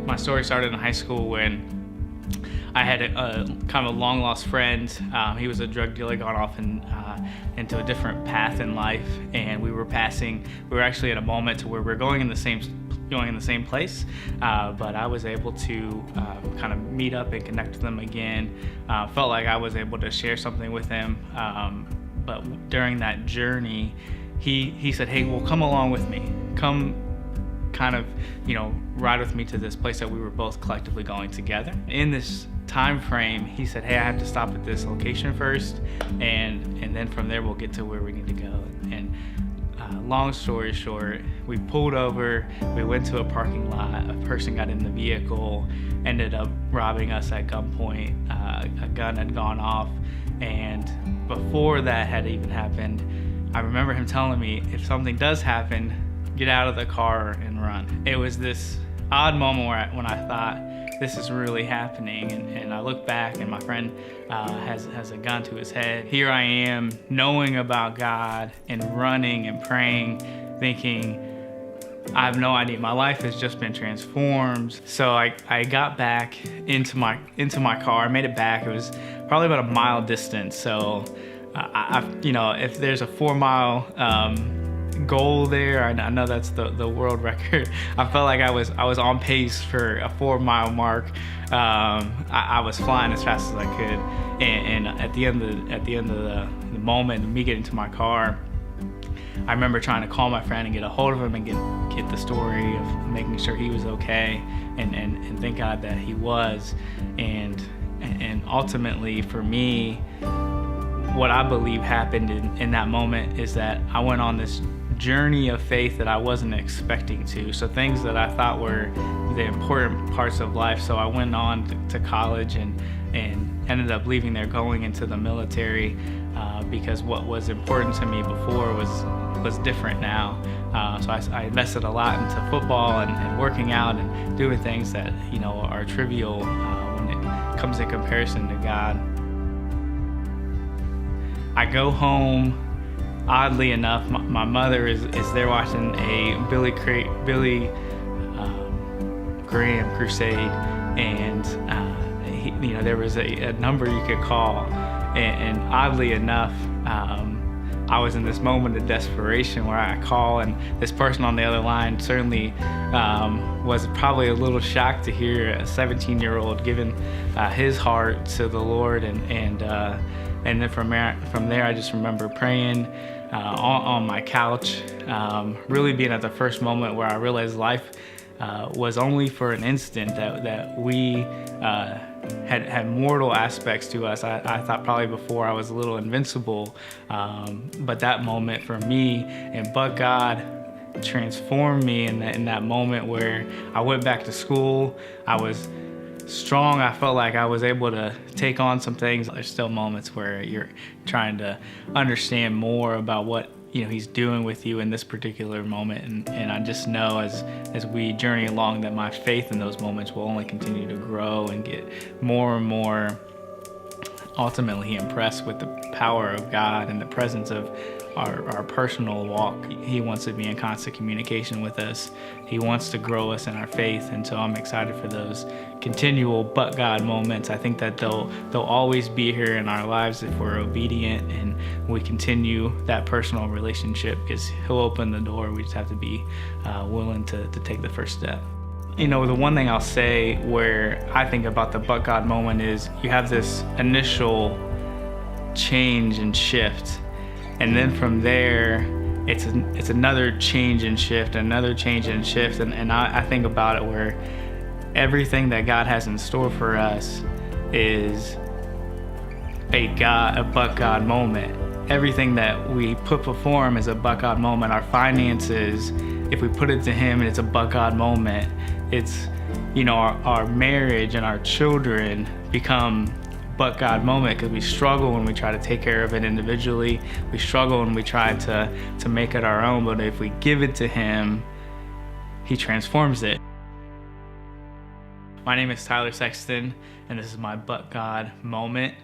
My story started in high school when I had a kind of a long lost friend. He was a drug dealer, gone off into a different path in life, and we were actually at a moment to where we're going in the same place, but I was able to kind of meet up and connect with him again. Felt like I was able to share something with him, but during that journey, he said, "Hey, well, come along with me. Come kind of, ride with me to this place that we were both collectively going together." In this time frame, he said, "Hey, I have to stop at this location first, and then from there we'll get to where we need to go." And long story short, we pulled over, we went to a parking lot, a person got in the vehicle, ended up robbing us at gunpoint. A gun had gone off, and before that had even happened, I remember him telling me, if something does happen, get out of the car and run. It was this odd moment when I thought, this is really happening, and I look back and my friend has a gun to his head. Here I am knowing about God and running and praying, thinking, I have no idea, my life has just been transformed. So I got back into my car. I made it back. It was probably about a mile distance. So if there's a 4-mile goal there, I know that's the world record. I felt like I was on pace for a 4-mile mark. I was flying as fast as I could, and at the end of the moment, me getting to my car, I remember trying to call my friend and get a hold of him and get the story of making sure he was okay, and thank God that he was. And ultimately for me, what I believe happened in that moment is that I went on this journey of faith that I wasn't expecting to. So things that I thought were the important parts of life. So I went on to college and ended up leaving there, going into the military, because what was important to me before was different now. So I invested a lot into football and working out and doing things that are trivial when it comes in comparison to God. I go home. Oddly enough, my mother is there watching a Billy Graham crusade, and there was a number you could call, and oddly enough, I was in this moment of desperation where I call, and this person on the other line certainly was probably a little shocked to hear a 17-year-old giving his heart to the Lord, and then from there, I just remember praying on my couch, really being at the first moment where I realized life was only for an instant, that we had mortal aspects to us. I thought probably before I was a little invincible, but that moment for me and ButGod transformed me in that moment where I went back to school. I was strong. I felt like I was able to take on some things. There's still moments where you're trying to understand more about what he's doing with you in this particular moment, and I just know as we journey along that my faith in those moments will only continue to grow and get more and more ultimately impressed with the power of God and the presence of our personal walk. He wants to be in constant communication with us. He wants to grow us in our faith, and so I'm excited for those continual ButGod moments. I think that they'll always be here in our lives if we're obedient and we continue that personal relationship, because he'll open the door. We just have to be willing to take the first step. The one thing I'll say where I think about the ButGod moment is you have this initial change and shift, and then from there it's another change and shift, another change and shift, and I think about it where everything that God has in store for us is a ButGod moment. Everything that we put before him is a ButGod moment. Our finances, if we put it to him, it's a ButGod moment. It's our marriage and our children become ButGod moment, because we struggle when we try to take care of it individually. We struggle when we try to make it our own, but if we give it to him, he transforms it. My name is Sexton, and this is my ButGod moment.